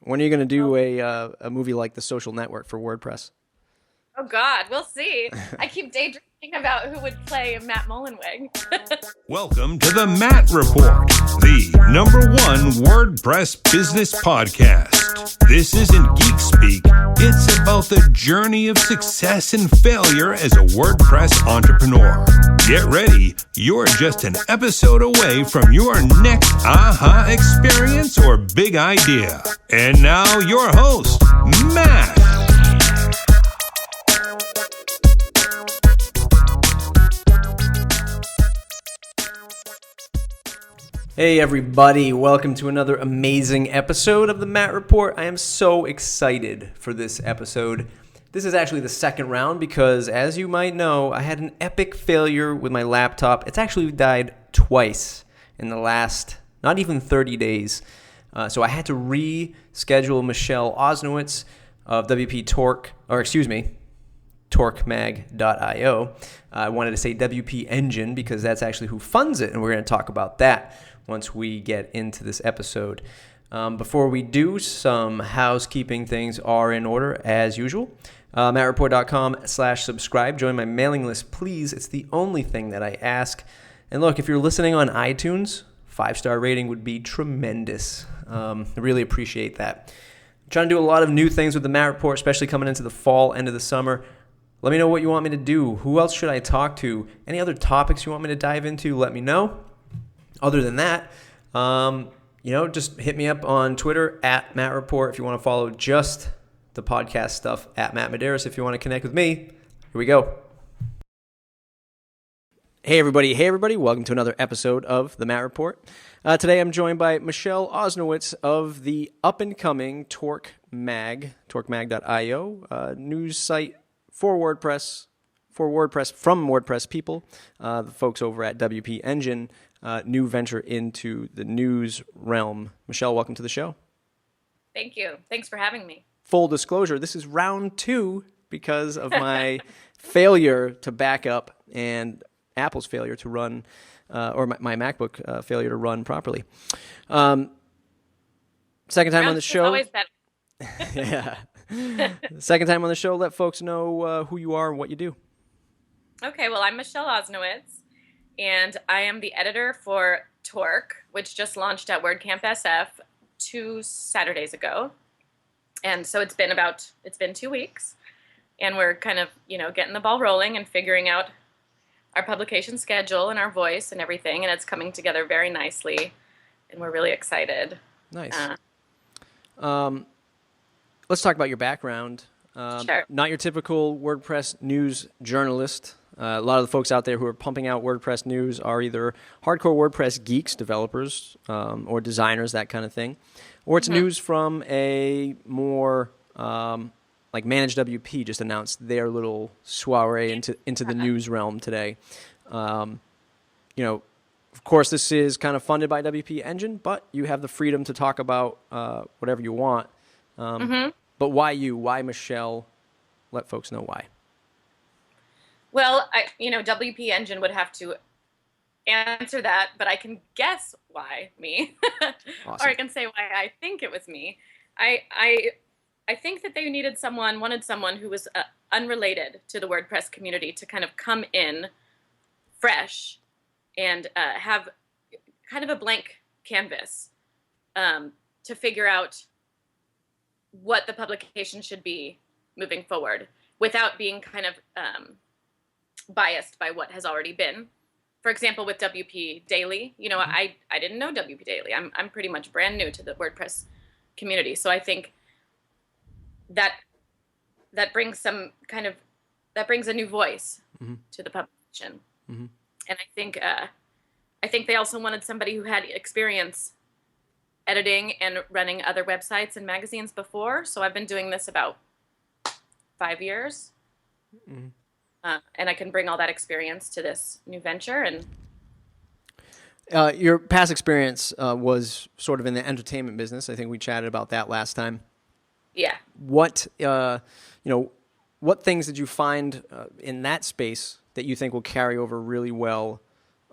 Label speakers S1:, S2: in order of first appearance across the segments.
S1: When are you going to do a movie like The Social Network for WordPress?
S2: Oh God, we'll see. I keep daydreaming about who would play Matt Mullenweg.
S3: Welcome to the Matt Report, the #1 WordPress business podcast. This isn't geek speak. It's about the journey of success and failure as a WordPress entrepreneur. Get ready. You're just an episode away from your next aha experience or big idea. And now your host, Matt.
S1: Hey everybody, welcome to another amazing episode of the Matt Report. I am so excited for this episode. This is actually the second round because, as you might know, I had an epic failure with my laptop. It's actually died twice in the last not even 30 days. So I had to reschedule Michelle Oznowicz of torquemag.io. I wanted to say WP Engine because that's actually who funds it, and we're going to talk about that once we get into this episode. Before we do, some housekeeping things are in order as usual. mattreport.com/subscribe. Join my mailing list, please. It's the only thing that I ask. And look, if you're listening on iTunes, 5-star rating would be tremendous. I really appreciate that. I'm trying to do a lot of new things with the Matt Report, especially coming into the fall, end of the summer. Let me know what you want me to do. Who else should I talk to? Any other topics you want me to dive into, let me know. Other than that, just hit me up on Twitter at Matt Report if you want to follow just the podcast stuff, at Matt Medeiros if you want to connect with me. Here we go. Hey everybody, welcome to another episode of the Matt Report. Today I'm joined by Michelle Oznowicz of the up-and-coming torquemag.io, news site for WordPress from WordPress people, the folks over at WP Engine, new venture into the news realm. Michelle, welcome to the show.
S2: Thank you. Thanks for having me.
S1: Full disclosure, this is round 2 because of my failure to back up and Apple's failure to run, or my MacBook failure to run properly. Second time on the show.
S2: Always better.
S1: Yeah. Second time on the show, let folks know who you are and what you do.
S2: Okay, well, I'm Michelle Oznowicz, and I am the editor for Torque, which just launched at WordCamp SF 2 Saturdays ago. And so it's been 2 weeks, and we're kind of, getting the ball rolling and figuring out our publication schedule and our voice and everything, and it's coming together very nicely, and we're really excited.
S1: Nice. Let's talk about your background.
S2: Sure.
S1: Not your typical WordPress news journalist. A lot of the folks out there who are pumping out WordPress news are either hardcore WordPress geeks, developers, or designers, that kind of thing. Or it's news from a more like Managed WP just announced their little soiree into the news realm today. Of course, this is kind of funded by WP Engine, but you have the freedom to talk about whatever you want. But why you? Why Michelle? Let folks know why.
S2: Well, WP Engine would have to answer that, but I can guess why me.
S1: Awesome.
S2: Or I can say why I think it was me. I think that they wanted someone who was unrelated to the WordPress community to kind of come in fresh and have kind of a blank canvas to figure out what the publication should be moving forward without being kind of biased by what has already been. For example, with WP Daily, I didn't know WP Daily. I'm pretty much brand new to the WordPress community, so I think that brings a new voice to the publication. And I think they also wanted somebody who had experience editing and running other websites and magazines before. So I've been doing this about 5 years. And I can bring all that experience to this new venture. And
S1: your past experience was sort of in the entertainment business. I think we chatted about that last time.
S2: Yeah.
S1: What things did you find in that space that you think will carry over really well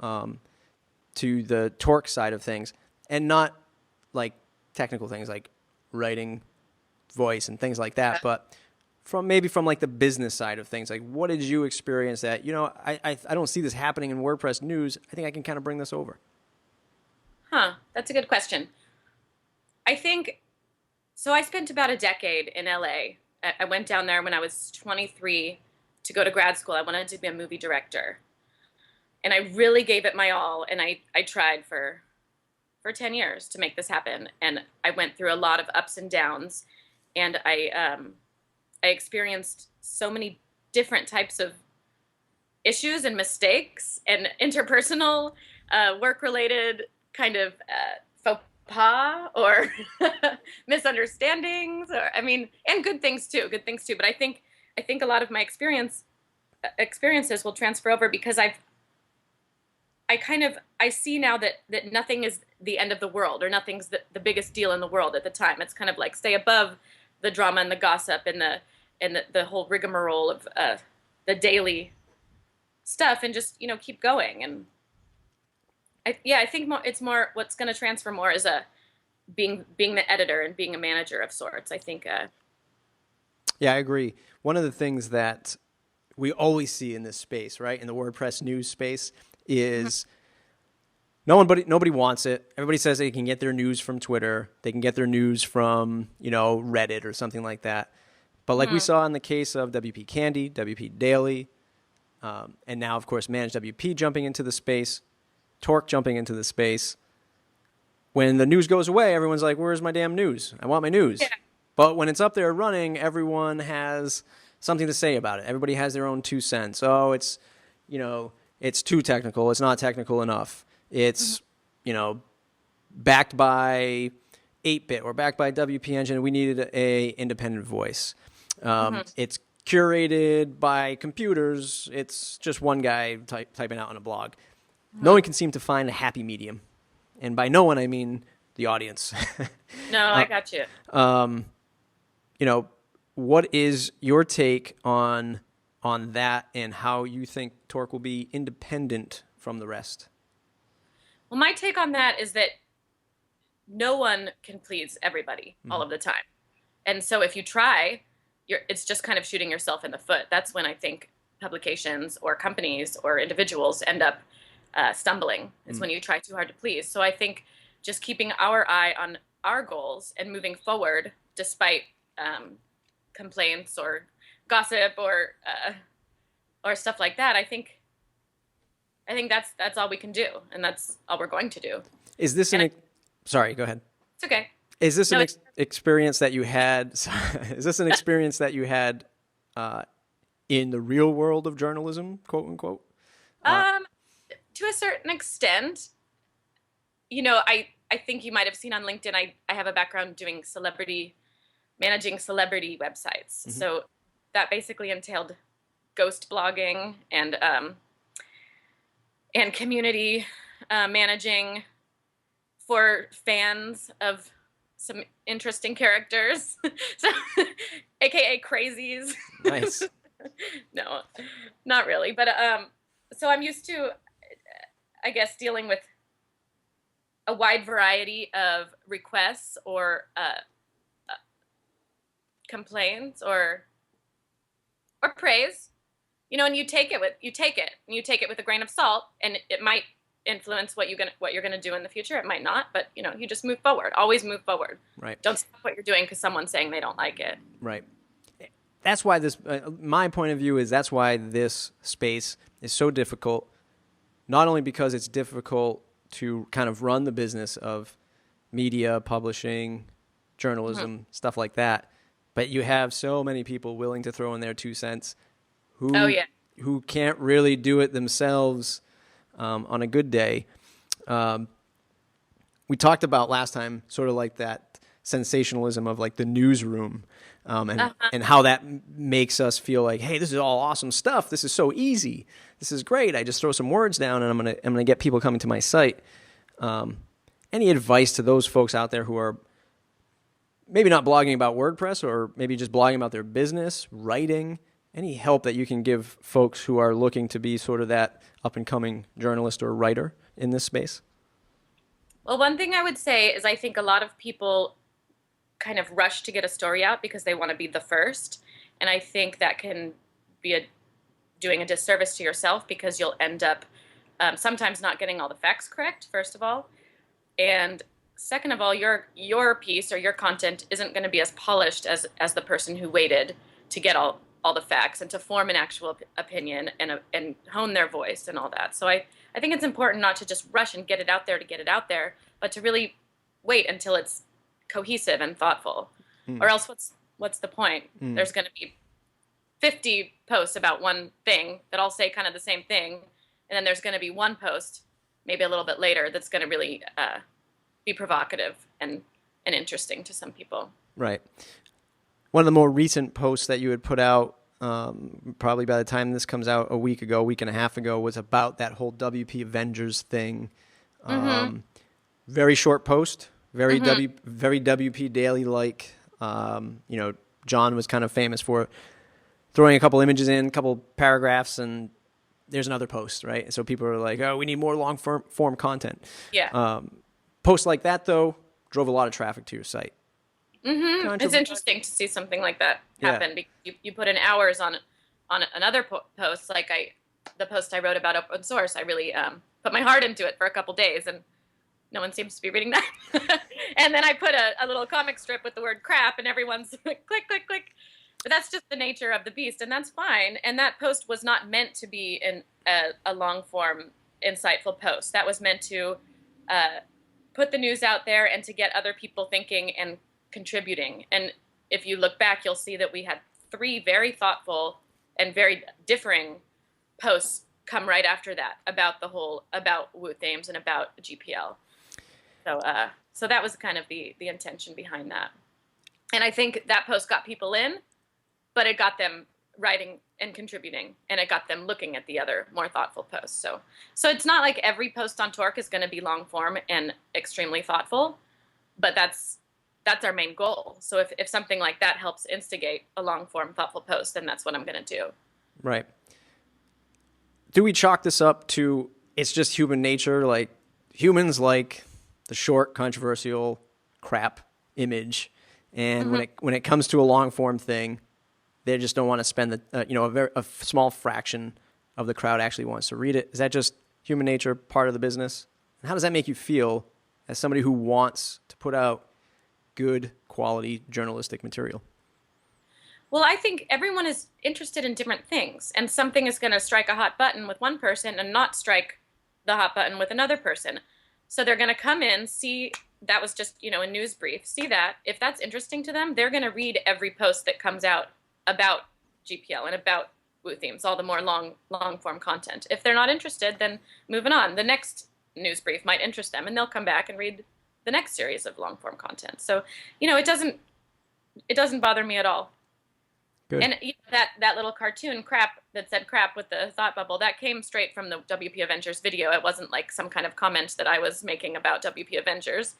S1: to the Torque side of things, and not like technical things like writing voice and things like that, but from like the business side of things, like what did you experience that, I don't see this happening in WordPress news. I think I can kind of bring this over.
S2: That's a good question. I think, so I spent about a decade in LA. I went down there when I was 23 to go to grad school. I wanted to be a movie director. And I really gave it my all. And I tried for 10 years to make this happen. And I went through a lot of ups and downs. And I experienced so many different types of issues and mistakes and interpersonal, work-related kind of faux pas or misunderstandings, and good things too. But I think a lot of my experiences will transfer over because I see now that nothing is the end of the world, or nothing's the biggest deal in the world at the time. It's kind of like stay above the drama and the gossip and the whole rigmarole of the daily stuff, and just keep going. And I think it's more what's going to transfer more is being the editor and being a manager of sorts. I think.
S1: Yeah, I agree. One of the things that we always see in this space, right, in the WordPress news space, is nobody wants it. Everybody says they can get their news from Twitter. They can get their news from Reddit or something like that. But like we saw in the case of WP Candy, WP Daily, and now of course Managed WP jumping into the space. Torque jumping into the space. When the news goes away, everyone's like, where's my damn news? I want my news. Yeah. But when it's up there running, everyone has something to say about it. Everybody has their own 2 cents. Oh, it's, it's too technical. It's not technical enough. It's, backed by 8-bit or backed by WP Engine. We needed a independent voice. It's curated by computers. It's just one guy typing out on a blog. No one can seem to find a happy medium. And by no one, I mean the audience.
S2: No, I got you.
S1: What is your take on that, and how you think Torque will be independent from the rest?
S2: Well, my take on that is that no one can please everybody all of the time. And so if you try, it's just kind of shooting yourself in the foot. That's when I think publications or companies or individuals end up stumbling. It's when you try too hard to please. So I think just keeping our eye on our goals and moving forward despite complaints or gossip or stuff like that. I think that's all we can do, and that's all we're going to do.
S1: Is this sorry, go ahead.
S2: It's okay.
S1: Is this an experience that you had? Is this an experience that you had in the real world of journalism, quote unquote?
S2: To a certain extent, I think you might have seen on LinkedIn, I have a background doing managing celebrity websites. Mm-hmm. So that basically entailed ghost blogging and community managing for fans of some interesting characters, so AKA crazies.
S1: Nice.
S2: No, not really, but so I'm used to, I guess, dealing with a wide variety of requests or complaints or praise, and you take it with a grain of salt, and it might influence what you're gonna do in the future. It might not, but you just move forward. Always move forward.
S1: Right.
S2: Don't stop what you're doing because someone's saying they don't like it.
S1: Right. That's why my point of view is that's why this space is so difficult. Not only because it's difficult to kind of run the business of media, publishing, journalism, stuff like that, but you have so many people willing to throw in their 2 cents who can't really do it themselves on a good day. We talked about last time sort of like that sensationalism of like the newsroom and how that makes us feel like, hey, this is all awesome stuff. This is so easy. This is great. I just throw some words down and I'm gonna get people coming to my site. Any advice to those folks out there who are maybe not blogging about WordPress or maybe just blogging about their business, writing? Any help that you can give folks who are looking to be sort of that up-and-coming journalist or writer in this space?
S2: Well, one thing I would say is I think a lot of people kind of rush to get a story out because they want to be the first. And I think that can be doing a disservice to yourself, because you'll end up sometimes not getting all the facts correct, first of all. And second of all, your piece or your content isn't going to be as polished as the person who waited to get all the facts and to form an actual opinion and hone their voice and all that. So I think it's important not to just rush and get it out there to get it out there, but to really wait until it's cohesive and thoughtful. Or else what's the point? There's going to be 50 posts about one thing that all say kind of the same thing, and then there's going to be one post maybe a little bit later that's going to really be provocative and interesting to some people.
S1: Right. One of the more recent posts that you had put out, probably by the time this comes out, a week and a half ago, was about that whole WP Avengers thing. Very short post, very WP Daily like. John was kind of famous for throwing a couple images in, a couple paragraphs, and there's another post, right? So people are like, oh, we need more long form content.
S2: Yeah.
S1: Posts like that, though, drove a lot of traffic to your site.
S2: It's interesting to see something like that happen. Yeah. Because you put in hours on another post, like the post I wrote about open source. I really put my heart into it for a couple days, and no one seems to be reading that. And then I put a little comic strip with the word crap, and everyone's click, click, click. But that's just the nature of the beast, and that's fine. And that post was not meant to be a long-form, insightful post. That was meant to put the news out there and to get other people thinking and contributing. And if you look back, you'll see that we had 3 very thoughtful and very differing posts come right after that about Woo themes and about GPL. So that was kind of the intention behind that. And I think that post got people in, but it got them writing and contributing, and it got them looking at the other more thoughtful posts. So it's not like every post on Torque is going to be long form and extremely thoughtful, but that's our main goal. So if something like that helps instigate a long form thoughtful post, then that's what I'm going to do.
S1: Right. Do we chalk this up to it's just human nature? Like humans like the short, controversial crap image, and when it comes to a long form thing, they just don't want to spend a small fraction of the crowd actually wants to read it. Is that just human nature, part of the business? And how does that make you feel as somebody who wants to put out good quality journalistic material?
S2: Well, I think everyone is interested in different things, and something is going to strike a hot button with one person and not strike the hot button with another person. So they're going to come in, see that was just, a news brief, see that. If that's interesting to them, they're going to read every post that comes out about GPL and about Woo themes, all the more long form content. If they're not interested, then moving on. The next news brief might interest them, and they'll come back and read the next series of long form content. So, it doesn't bother me at all.
S1: Good.
S2: And that little cartoon crap that said crap with the thought bubble, that came straight from the WP Avengers video. It wasn't like some kind of comment that I was making about WP Avengers.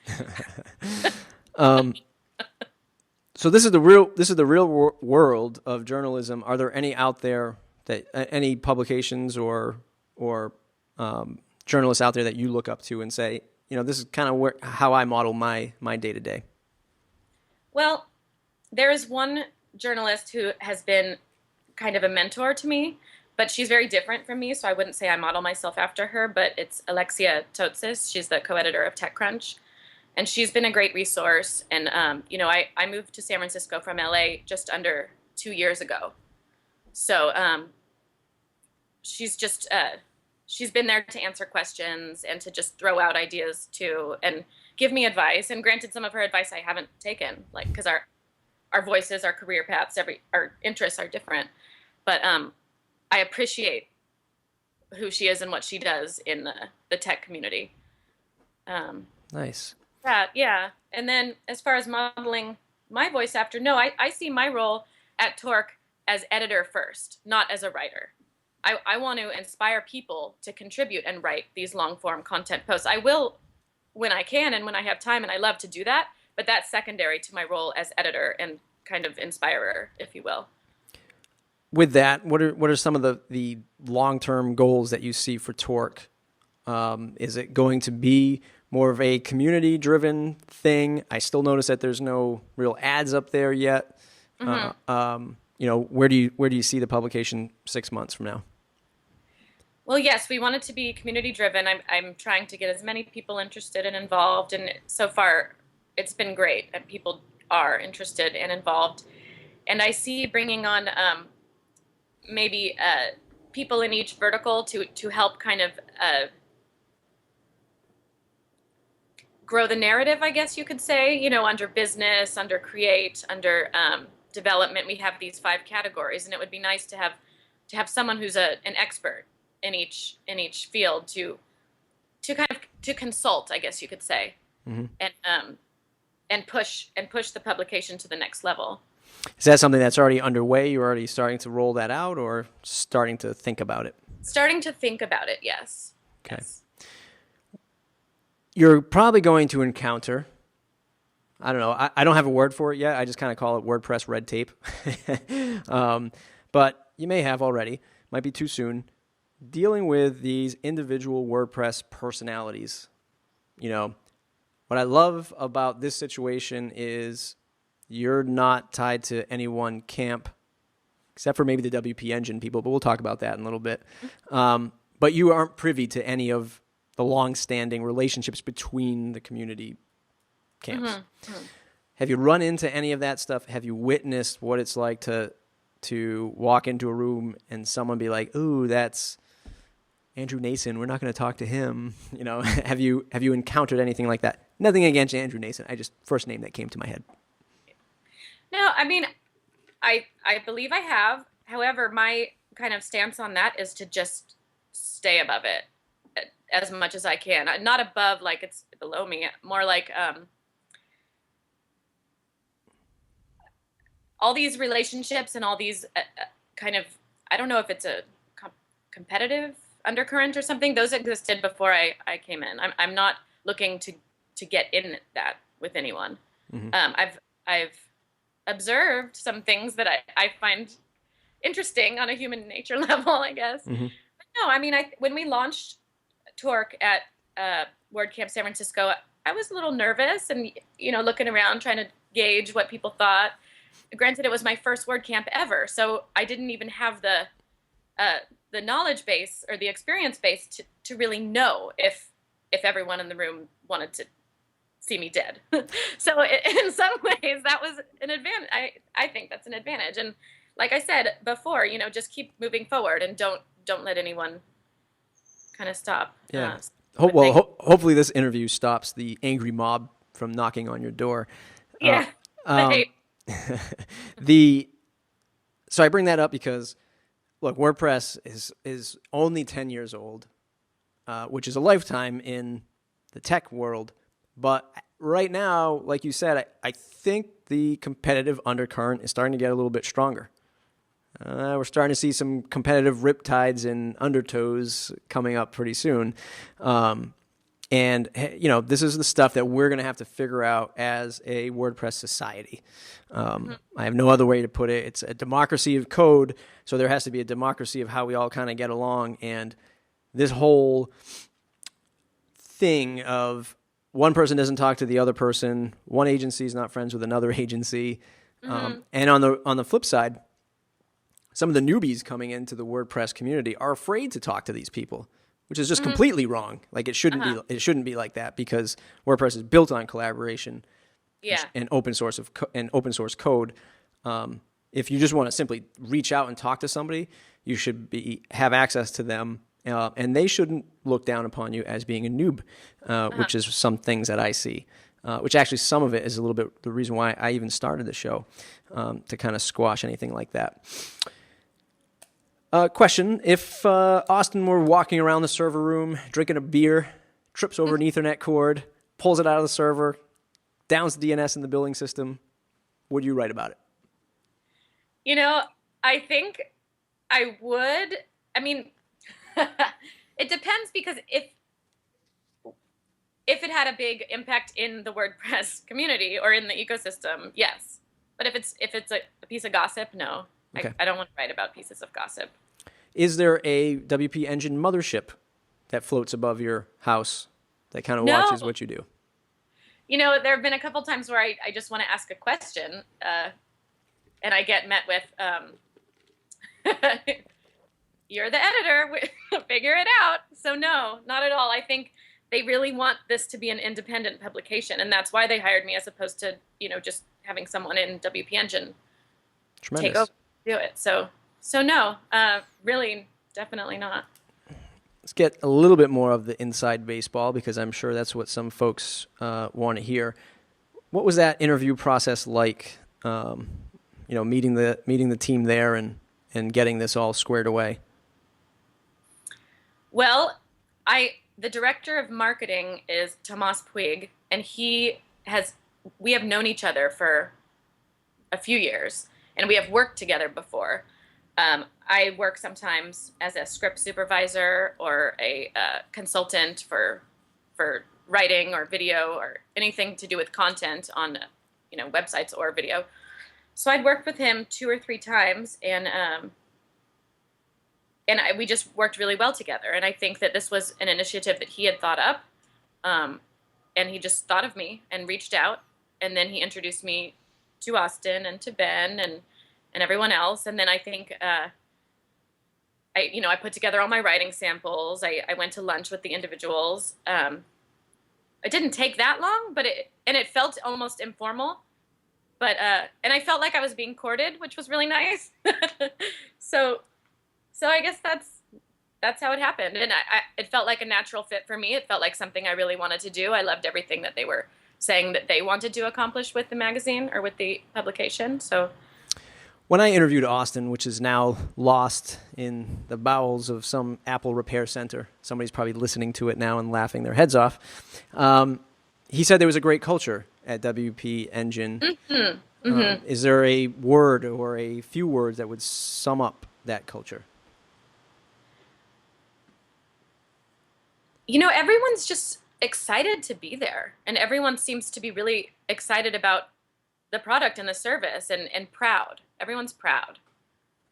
S1: So this is the real world of journalism. Are there any out there that any publications or journalists out there that you look up to and say, this is kind of how I model my day to day? Well,
S2: there is one journalist who has been kind of a mentor to me, but she's very different from me, so I wouldn't say I model myself after her, but it's Alexia Totsis. She's the co-editor of TechCrunch, and she's been a great resource. And, I moved to San Francisco from LA just under 2 years ago. So she's just, she's been there to answer questions and to just throw out ideas too and give me advice. And granted, some of her advice I haven't taken, like, because our voices, our career paths, our interests are different. But I appreciate who she is and what she does in the tech community.
S1: Nice.
S2: Yeah. And then as far as modeling my voice after, no, I see my role at Torque as editor first, not as a writer. I want to inspire people to contribute and write these long-form content posts. I will when I can and when I have time, and I love to do that, but that's secondary to my role as editor and kind of inspirer, if you will.
S1: With that, what are some of the long-term goals that you see for Torque? Is it going to be more of a community-driven thing? I still notice that there's no real ads up there yet. Where do you see the publication 6 months from now?
S2: Well, yes, we want it to be community-driven. I'm trying to get as many people interested and involved, and so far it's been great, and people are interested and involved. And I see bringing on maybe people in each vertical to help kind of grow the narrative, I guess you could say, under business, under create, under development. We have these 5 categories, and it would be nice to have someone who's an expert in each field to kind of to consult, I guess you could say, and push the publication to the next level.
S1: Is that something that's already underway? You're already starting to roll that out, or starting to think about it?
S2: Starting to think about it, yes.
S1: Okay.
S2: Yes.
S1: You're probably going to encounter, I don't know, I don't have a word for it yet. I just kind of call it WordPress red tape. But you may have already, might be too soon, dealing with these individual WordPress personalities. What I love about this situation is you're not tied to any one camp, except for maybe the WP Engine people, but we'll talk about that in a little bit. But you aren't privy to any of the long-standing relationships between the community camps. Have you run into any of that stuff? Have you witnessed what it's like to walk into a room and someone be like, "Ooh, that's Andrew Nason. We're not going to talk to him." Have you encountered anything like that? Nothing against Andrew Nason. First name that came to my head.
S2: No, I mean, I believe I have. However, my kind of stance on that is to just stay above it as much as I can. Not above, like it's below me. More like all these relationships and all these kind of, I don't know if it's a competitive undercurrent or something. Those existed before I came in. I'm not looking to get in that with anyone. I've observed some things that I find interesting on a human nature level, I guess. But no, I mean, when we launched Torque at WordCamp San Francisco, I was a little nervous and, looking around trying to gauge what people thought. Granted, it was my first WordCamp ever, so I didn't even have the knowledge base or the experience base to really know if everyone in the room wanted to see me dead. So in some ways that was an advantage. I think that's an advantage. And like I said before, just keep moving forward and don't let anyone kind of stop.
S1: Yeah. Hopefully this interview stops the angry mob from knocking on your door.
S2: Yeah.
S1: So I bring that up because, look, WordPress is only 10 years old, which is a lifetime in the tech world. But right now, like you said, I think the competitive undercurrent is starting to get a little bit stronger. We're starting to see some competitive riptides and undertows coming up pretty soon. And, this is the stuff that we're going to have to figure out as a WordPress society. I have no other way to put it. It's a democracy of code, so there has to be a democracy of how we all kind of get along. And this whole thing of one person doesn't talk to the other person, one agency is not friends with another agency. And on the flip side, some of the newbies coming into the WordPress community are afraid to talk to these people, which is just completely wrong. Like it shouldn't be like that, because WordPress is built on collaboration and open source code. If you just want to simply reach out and talk to somebody, you should have access to them, and they shouldn't look down upon you as being a noob, which is some things that I see. Which actually some of it is a little bit the reason why I even started the show, to kind of squash anything like that. Question, if Austin were walking around the server room, drinking a beer, trips over an Ethernet cord, pulls it out of the server, downs the DNS in the billing system, would you write about it?
S2: I think I would. I mean, it depends, because if it had a big impact in the WordPress community or in the ecosystem, yes. But if it's a piece of gossip, no. Okay. I don't want to write about pieces of gossip.
S1: Is there a WP Engine mothership that floats above your house that kind of
S2: No.
S1: watches what you do?
S2: There have been a couple times where I just want to ask a question, and I get met with, you're the editor, figure it out. So no, not at all. I think they really want this to be an independent publication, and that's why they hired me, as opposed to, just having someone in WP Engine
S1: Tremendous.
S2: take over, do it. So no, really, definitely not.
S1: Let's get a little bit more of the inside baseball, because I'm sure that's what some folks want to hear. What was that interview process like? Meeting the team there and getting this all squared away.
S2: Well, the director of marketing is Tomas Puig, and we have known each other for a few years, and we have worked together before. I work sometimes as a script supervisor or a consultant for writing or video or anything to do with content on websites or video. So I'd worked with him 2 or 3 times, and we just worked really well together. And I think that this was an initiative that he had thought up, and he just thought of me and reached out, and then he introduced me to Austin and to Ben and everyone else. And then I think I put together all my writing samples. I went to lunch with the individuals. It didn't take that long, but it felt almost informal. But and I felt like I was being courted, which was really nice. So I guess that's how it happened, and it felt like a natural fit for me. It felt like something I really wanted to do. I loved everything that they were saying that they wanted to accomplish with the magazine or with the publication. So
S1: when I interviewed Austin, which is now lost in the bowels of some Apple repair center, somebody's probably listening to it now and laughing their heads off. He said there was a great culture at WP Engine.
S2: Mm-hmm. Mm-hmm.
S1: Is there a word or a few words that would sum up that culture?
S2: Everyone's just excited to be there, and everyone seems to be really excited about the product and the service, and proud. Everyone's proud.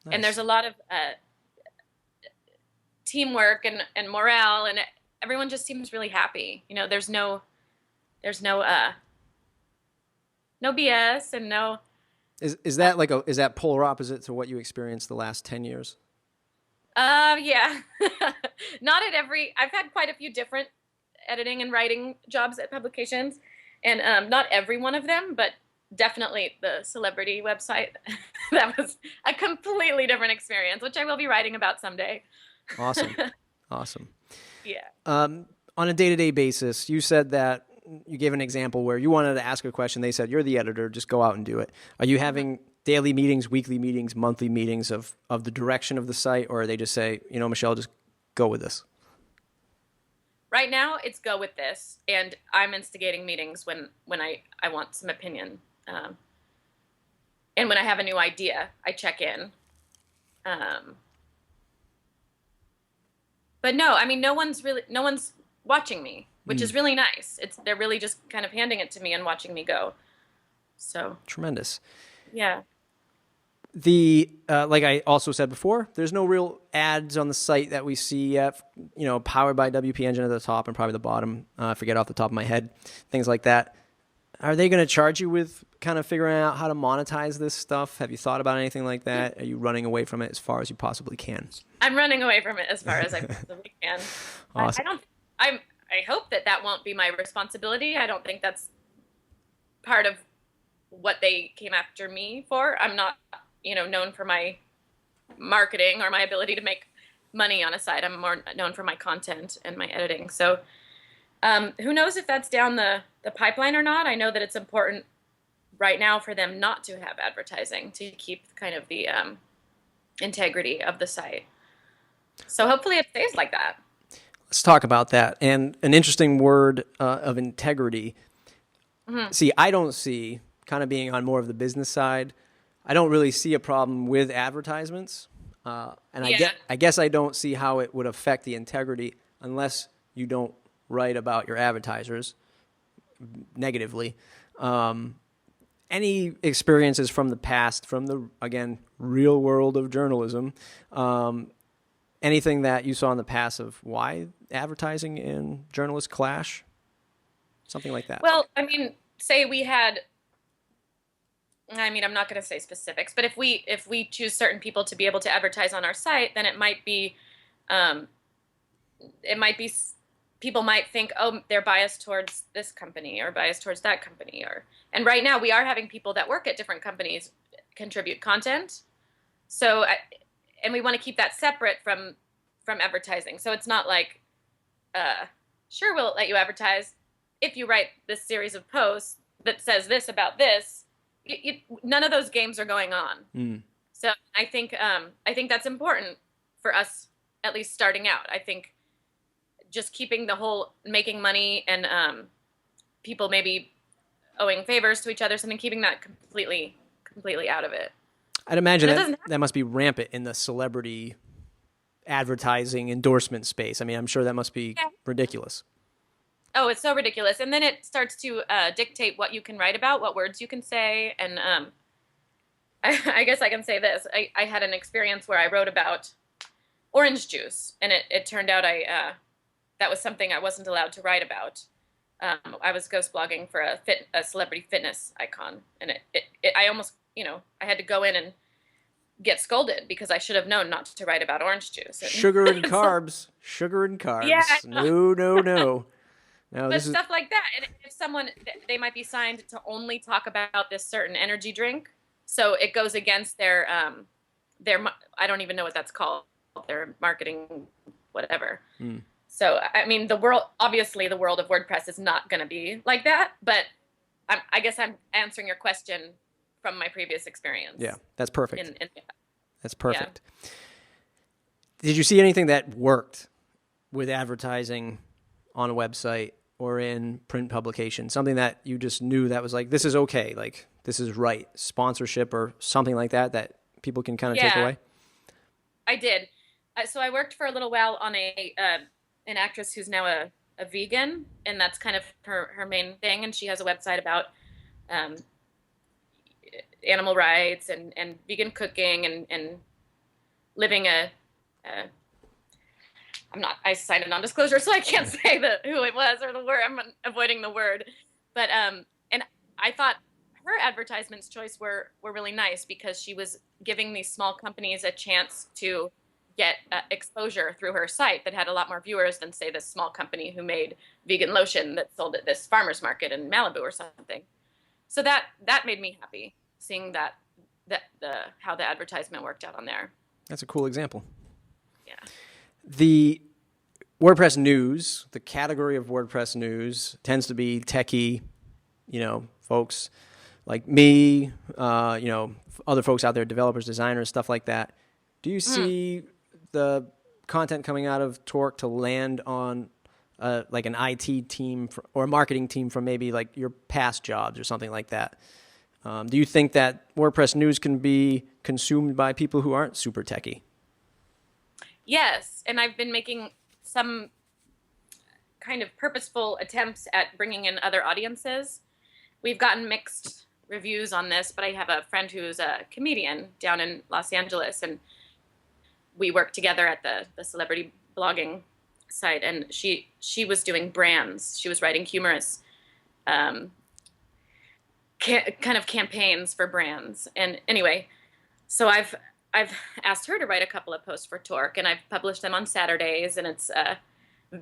S2: Nice. And there's a lot of teamwork and morale, and everyone just seems really happy. There's no BS and no.
S1: Is that is that polar opposite to what you experienced the last 10 years?
S2: Yeah. Not at I've had quite a few different editing and writing jobs at publications, and not every one of them, but definitely the celebrity website. That was a completely different experience, which I will be writing about someday.
S1: Awesome.
S2: Yeah.
S1: On a day-to-day basis, you said that you gave an example where you wanted to ask a question. They said, you're the editor, just go out and do it. Are you having daily meetings, weekly meetings, monthly meetings of the direction of the site, or are they just say, Michelle, just go with this?
S2: Right now, it's go with this, and I'm instigating meetings when I want some opinion. And when I have a new idea, I check in. But no, no one's watching me, which is really nice. They're really just kind of handing it to me and watching me go. So
S1: tremendous.
S2: Yeah.
S1: Like I also said before, there's no real ads on the site that we see yet, powered by WP Engine at the top and probably the bottom. I forget off the top of my head, things like that. Are they going to charge you with kind of figuring out how to monetize this stuff? Have you thought about anything like that? Are you running away from it as far as you possibly can?
S2: I'm running away from it as far as I possibly can.
S1: Awesome.
S2: I hope that won't be my responsibility. I don't think that's part of what they came after me for. I'm not, known for my marketing or my ability to make money on a site. I'm more known for my content and my editing. So who knows if that's down the pipeline or not. I know that it's important right now for them not to have advertising to keep kind of the integrity of the site. So hopefully it stays like that.
S1: Let's talk about that. And an interesting word of integrity. Mm-hmm. See, I don't see, kind of being on more of the business side, I don't really see a problem with advertisements. I guess I don't see how it would affect the integrity unless you don't write about your advertisers negatively. Any experiences from the past, from the, again, real world of journalism, anything that you saw in the past of why advertising and journalists clash? Something like that.
S2: Well, I mean, say we had, I mean, I'm not going to say specifics, but if we choose certain people to be able to advertise on our site, then it might be people might think, oh, they're biased towards this company or biased towards that company, and right now we are having people that work at different companies contribute content. So, and we want to keep that separate from advertising. So it's not like, sure, we'll let you advertise if you write this series of posts that says this about this. None of those games are going on. Mm. So I think that's important for us, at least starting out. I think just keeping the whole making money and people maybe owing favors to each other, something, keeping that completely out of it.
S1: I'd imagine that must be rampant in the celebrity advertising endorsement space. I mean, I'm sure that must be ridiculous.
S2: Oh, it's so ridiculous. And then it starts to dictate what you can write about, what words you can say. And I guess I can say this. I had an experience where I wrote about orange juice, and it turned out that was something I wasn't allowed to write about. I was ghost blogging for a celebrity fitness icon, and I almost, I had to go in and get scolded because I should have known not to write about orange juice.
S1: Sugar and carbs. Sugar and carbs.
S2: Yeah,
S1: no. No,
S2: but stuff like that. And if someone, they might be signed to only talk about this certain energy drink, so it goes against their I don't even know what that's called, their marketing, whatever. Mm. So, I mean, the world of WordPress is not going to be like that, but I guess I'm answering your question from my previous experience.
S1: Yeah, that's perfect. That's perfect. Yeah. Did you see anything that worked with advertising on a website or in print publication? Something that you just knew that was like, this is okay, like this is right, sponsorship or something like that people can kind of take away?
S2: I did. So I worked for a little while on an actress who's now a vegan, and that's kind of her main thing. And she has a website about animal rights and vegan cooking and living I signed a non-disclosure, so I can't say who it was or the word. I'm avoiding the word. But and I thought her advertisements choice were really nice because she was giving these small companies a chance to get exposure through her site that had a lot more viewers than, say, this small company who made vegan lotion that sold at this farmer's market in Malibu or something. So that made me happy, seeing how the advertisement worked out on there.
S1: That's a cool example.
S2: Yeah.
S1: The WordPress news, the category of WordPress news tends to be techie, folks like me, other folks out there, developers, designers, stuff like that. Do you see the content coming out of Torque to land on like an IT team or a marketing team from maybe like your past jobs or something like that? Do you think that WordPress news can be consumed by people who aren't super techie?
S2: Yes, and I've been making some kind of purposeful attempts at bringing in other audiences. We've gotten mixed reviews on this, but I have a friend who's a comedian down in Los Angeles, and we work together at the celebrity blogging site, and she was doing brands. She was writing humorous kind of campaigns for brands. And anyway, so I've asked her to write a couple of posts for Torque, and I've published them on Saturdays, and it's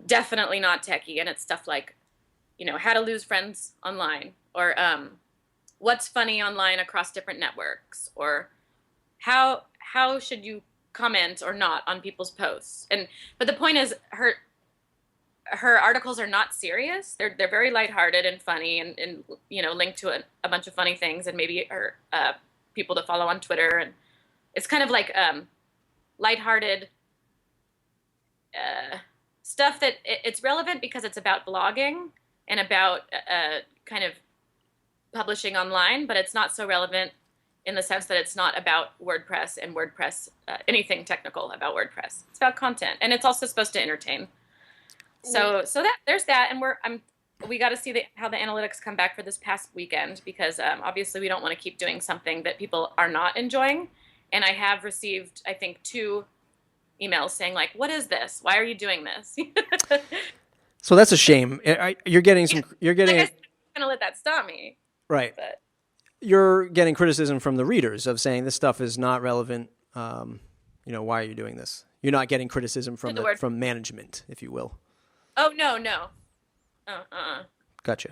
S2: definitely not techie, and it's stuff like, how to lose friends online, or what's funny online across different networks, or how should you comment or not on people's posts. But the point is, her articles are not serious. They're very lighthearted and funny, and linked to a bunch of funny things, and maybe her people to follow on Twitter. And it's kind of like lighthearted stuff that it's relevant because it's about blogging and about kind of publishing online, but it's not so relevant in the sense that it's not about WordPress and WordPress, anything technical about WordPress. It's about content, and it's also supposed to entertain. So that there's that, and we got to see how the analytics come back for this past weekend, because obviously we don't want to keep doing something that people are not enjoying. And I have received, I think, 2 emails saying like, what is this? Why are you doing this?
S1: So that's a shame. You're getting
S2: Like I'm going to let that stop me.
S1: right.
S2: But
S1: You're getting criticism from the readers of saying this stuff is not relevant. Why are you doing this? You're not getting criticism from from management, if you will.
S2: Oh, no.
S1: Gotcha.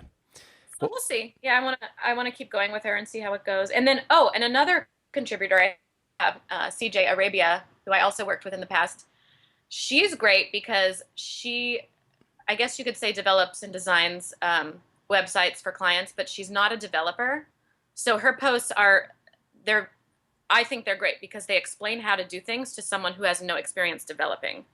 S2: So we'll see. Yeah, I want to keep going with her and see how it goes. And then, and another contributor I have, CJ Arabia, who I also worked with in the past. She's great because I guess you could say, develops and designs websites for clients, but she's not a developer. So her posts I think they're great because they explain how to do things to someone who has no experience developing.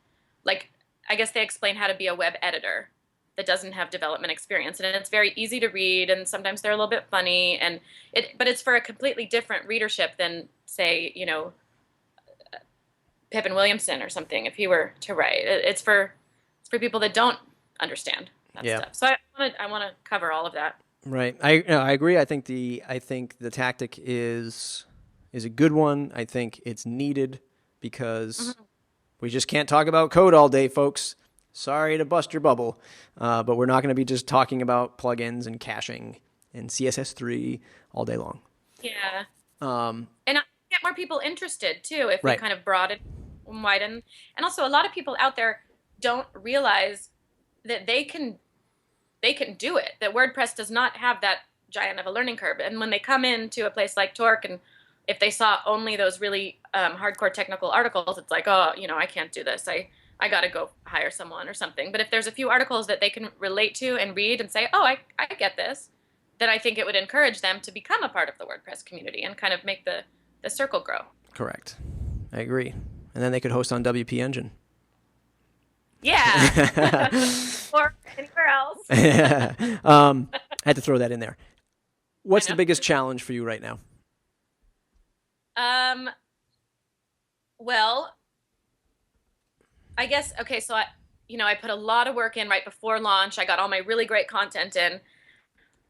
S2: Like, I guess they explain how to be a web editor that doesn't have development experience. And it's very easy to read, and sometimes they're a little bit funny. But it's for a completely different readership than, say, Pippin Williamson or something, if he were to write. It's for people that don't understand that stuff. So I want to cover all of that.
S1: Right. I agree. I think the tactic is a good one. I think it's needed because we just can't talk about code all day, folks. Sorry to bust your bubble, but we're not going to be just talking about plugins and caching and CSS3 all day long.
S2: Yeah. And I get more people interested too if we kind of broaden and widen. And also, a lot of people out there don't realize that they can do it, that WordPress does not have that giant of a learning curve. And when they come into a place like Torque, and if they saw only those really hardcore technical articles, it's like, oh, I can't do this. I got to go hire someone or something. But if there's a few articles that they can relate to and read and say, oh, I get this, then I think it would encourage them to become a part of the WordPress community and kind of make the circle grow. Correct.
S1: I agree. And then they could host on WP Engine.
S2: Yeah. Or anywhere else.
S1: Yeah. I had to throw that in there. What's the biggest challenge for you right now?
S2: Well, I guess, okay, so I put a lot of work in right before launch. I got all my really great content in.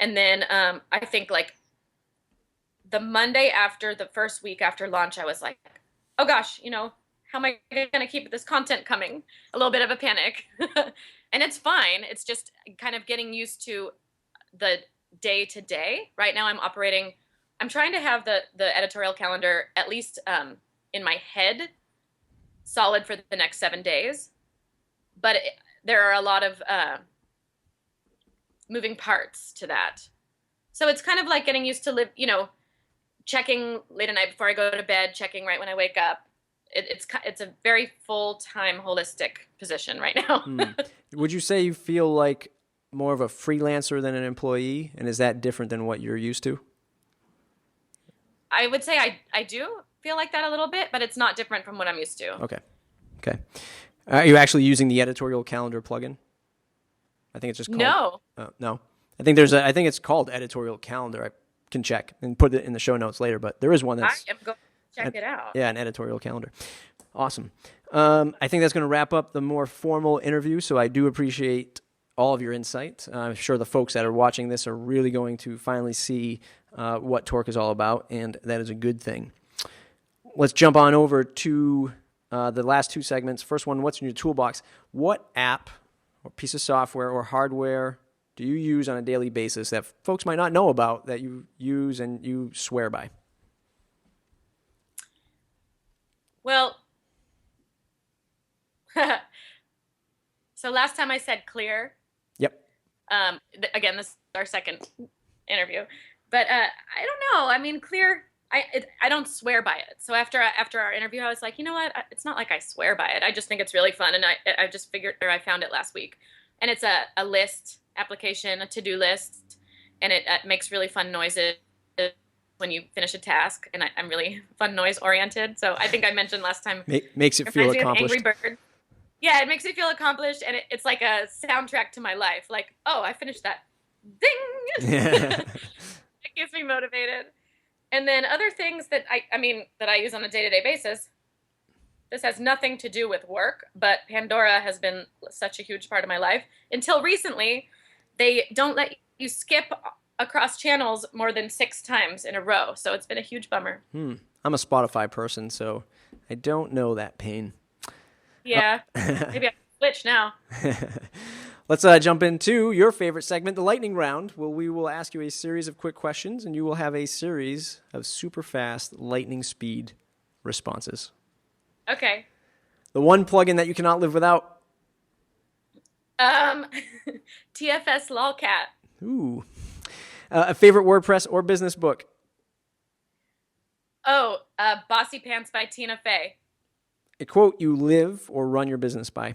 S2: And then I think like the Monday after the first week after launch, I was like, oh gosh, how am I going to keep this content coming? A little bit of a panic. And it's fine. It's just kind of getting used to the day to day. Right now I'm trying to have the editorial calendar at least in my head solid for the next 7 days. But there are a lot of moving parts to that. So it's kind of like getting used to checking late at night before I go to bed, checking right when I wake up. It's a very full-time holistic position right now.
S1: Would you say you feel like more of a freelancer than an employee? And is that different than what you're used to?
S2: I would say I do feel like that a little bit, but it's not different from what I'm used to.
S1: Okay. Are you actually using the editorial calendar plugin? I think it's just called... No. I think it's called editorial calendar. I can check and put it in the show notes later, but there is one that's...
S2: I am going to check it out.
S1: Yeah, an editorial calendar. Awesome. I think that's going to wrap up the more formal interview, so I do appreciate all of your insight. I'm sure the folks that are watching this are really going to finally see what Torque is all about, and that is a good thing. Let's jump on over to the last two segments. First one, what's in your toolbox? What app or piece of software or hardware do you use on a daily basis that folks might not know about that you use and you swear by?
S2: Well, so last time I said Clear. Yep. Again, this is our second interview, but I don't know. I mean, Clear. I don't swear by it. So after our interview, I was like, you know what? It's not like I swear by it. I just think it's really fun, and I found it last week, and it's a list application, a to-do list, and it makes really fun noises when you finish a task, and I'm really fun noise oriented. So I think I mentioned last time.
S1: Makes it feel accomplished.
S2: Angry Bird. Yeah, it makes me feel accomplished, and it's like a soundtrack to my life. Like, oh, I finished that. Ding! It keeps me motivated. And then other things that I use on a day-to-day basis. This has nothing to do with work, but Pandora has been such a huge part of my life. Until recently, they don't let you skip across channels more than 6 times in a row. So it's been a huge bummer.
S1: I'm a Spotify person, so I don't know that pain.
S2: Yeah. Maybe I can switch now.
S1: Let's jump into your favorite segment, the lightning round. We will ask you a series of quick questions, and you will have a series of super fast lightning speed responses.
S2: Okay.
S1: The one plugin that you cannot live without.
S2: TFS Lolcat.
S1: Ooh. A favorite WordPress or business book.
S2: Oh, Bossy Pants by Tina Fey.
S1: A quote you live or run your business by.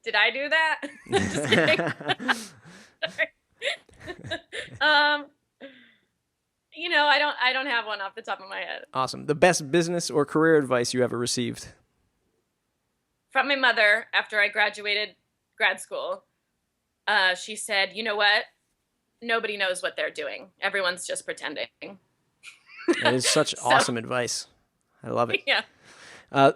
S2: Did I do that? Just kidding. I don't have one off the top of my head.
S1: Awesome. The best business or career advice you ever received.
S2: From my mother after I graduated grad school. She said, "You know what? Nobody knows what they're doing. Everyone's just pretending."
S1: That is such awesome advice. I love it.
S2: Yeah.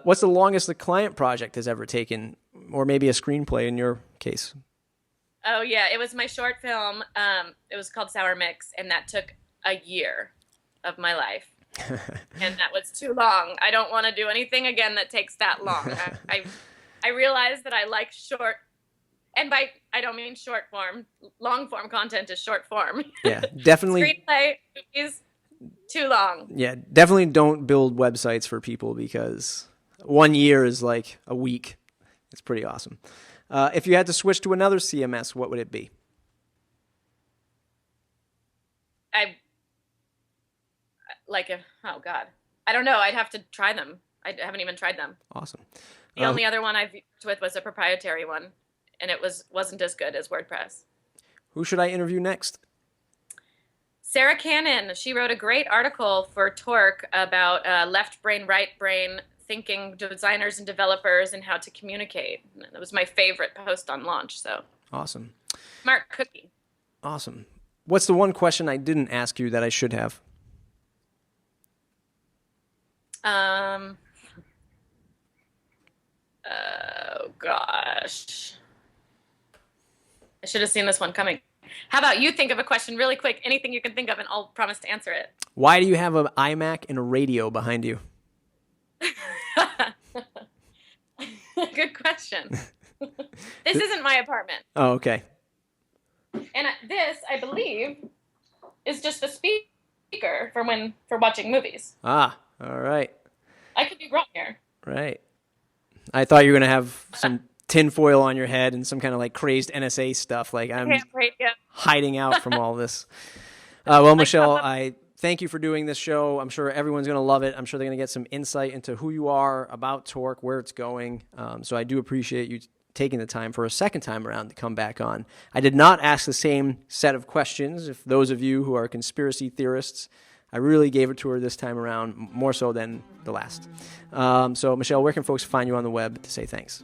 S1: What's the longest the client project has ever taken, or maybe a screenplay in your case?
S2: Oh, yeah. It was my short film. It was called Sour Mix, and that took a year of my life. And that was too long. I don't want to do anything again that takes that long. I realized that I like short, and I don't mean short form. Long form content is short form.
S1: Yeah, definitely.
S2: Screenplay movies, too long.
S1: Yeah, definitely don't build websites for people because 1 year is like a week. It's pretty awesome. If you had to switch to another CMS, what would it be?
S2: Oh God, I don't know. I'd have to try them. I haven't even tried them.
S1: Awesome.
S2: The only other one I've worked with was a proprietary one, and it wasn't as good as WordPress.
S1: Who should I interview next?
S2: Sarah Cannon. She wrote a great article for Torque about left brain, right brain thinking, designers and developers, and how to communicate. That was my favorite post on launch. So
S1: awesome.
S2: Smart cookie.
S1: Awesome. What's the one question I didn't ask you that I should have?
S2: Oh gosh. I should have seen this one coming. How about you think of a question really quick, anything you can think of, and I'll promise to answer it.
S1: Why do you have an iMac and a radio behind you?
S2: Good question. This isn't my apartment.
S1: Oh, okay.
S2: And this, I believe, is just a speaker for watching movies.
S1: Ah, all right.
S2: I could be wrong here.
S1: Right. I thought you were going to have some tinfoil on your head and some kind of like crazed NSA stuff. Like I'm hiding out from all this. Well, Michelle, I thank you for doing this show. I'm sure everyone's going to love it. I'm sure they're going to get some insight into who you are, about Torque, where it's going. So I do appreciate you taking the time for a second time around to come back on. I did not ask the same set of questions. If those of you who are conspiracy theorists, I really gave it to her this time around, more so than the last. So, Michelle, where can folks find you on the web to say thanks?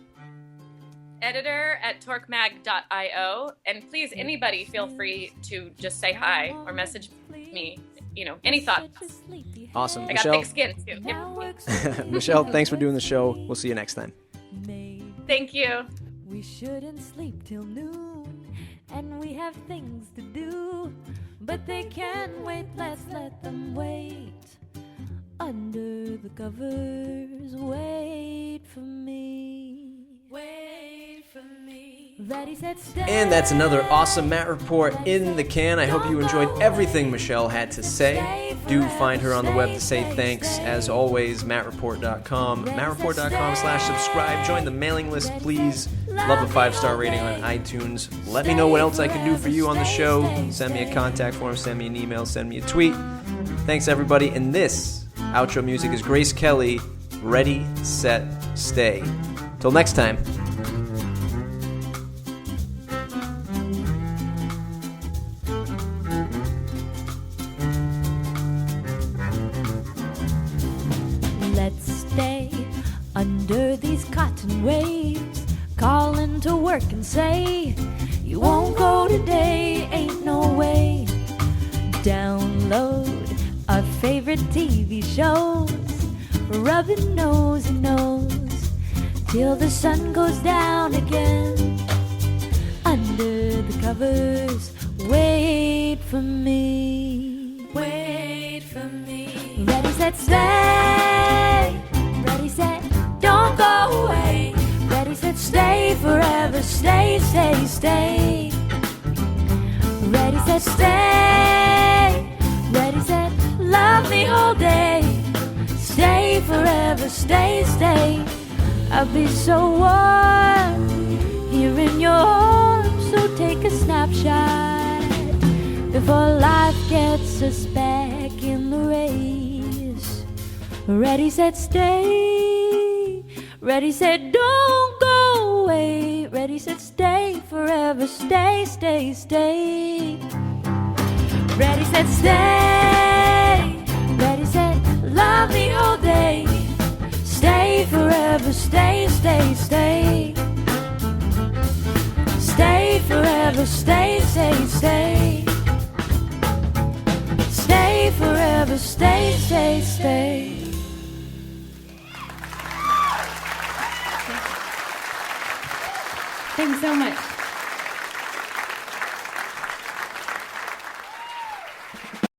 S2: Editor at torquemag.io. And please, anybody feel free to just say hi or message me, any thoughts.
S1: Awesome.
S2: I
S1: Michelle,
S2: got thick skin, too.
S1: Michelle, thanks for doing the show. We'll see you next time.
S2: Thank you.
S4: We shouldn't sleep till noon, and we have things to do, but they can wait, let's let them wait. Under the covers, wait for me. Wait for me. That he said stay.
S1: And that's another awesome Matt Report in the can. I hope you enjoyed everything Michelle had to say. Do find her on the web to say thanks. As always, mattreport.com. mattreport.com/subscribe. Join the mailing list, please. Love a 5-star rating on iTunes. Let me know what else I can do for you on the show. Send me a contact form, send me an email, send me a tweet. Thanks, everybody. And this outro music is Grace Kelly, Ready, Set, Stay. Till next time.
S4: Let's stay under these cotton waves, calling to work and say, you won't go today, ain't no way. Download our favorite TV shows, rubbing nose and nose, till the sun goes down again. Under the covers, wait for me. Wait for me. Ready, set, said, stay. Ready, set, don't go away. Ready, set, stay forever. Stay, stay, stay. Ready, set, stay. Ready, set, love me all day. Stay forever. Stay, stay. I'll be so warm here in your arms. So take a snapshot before life gets us back in the race. Ready, set, stay. Ready, set, don't go away. Ready, set, stay forever. Stay, stay, stay. Ready, set, stay. Ready, set, love me all day. Stay forever. Stay, stay, stay. Stay forever. Stay, stay, stay. Stay forever. Stay, stay, stay.
S5: Thanks so much.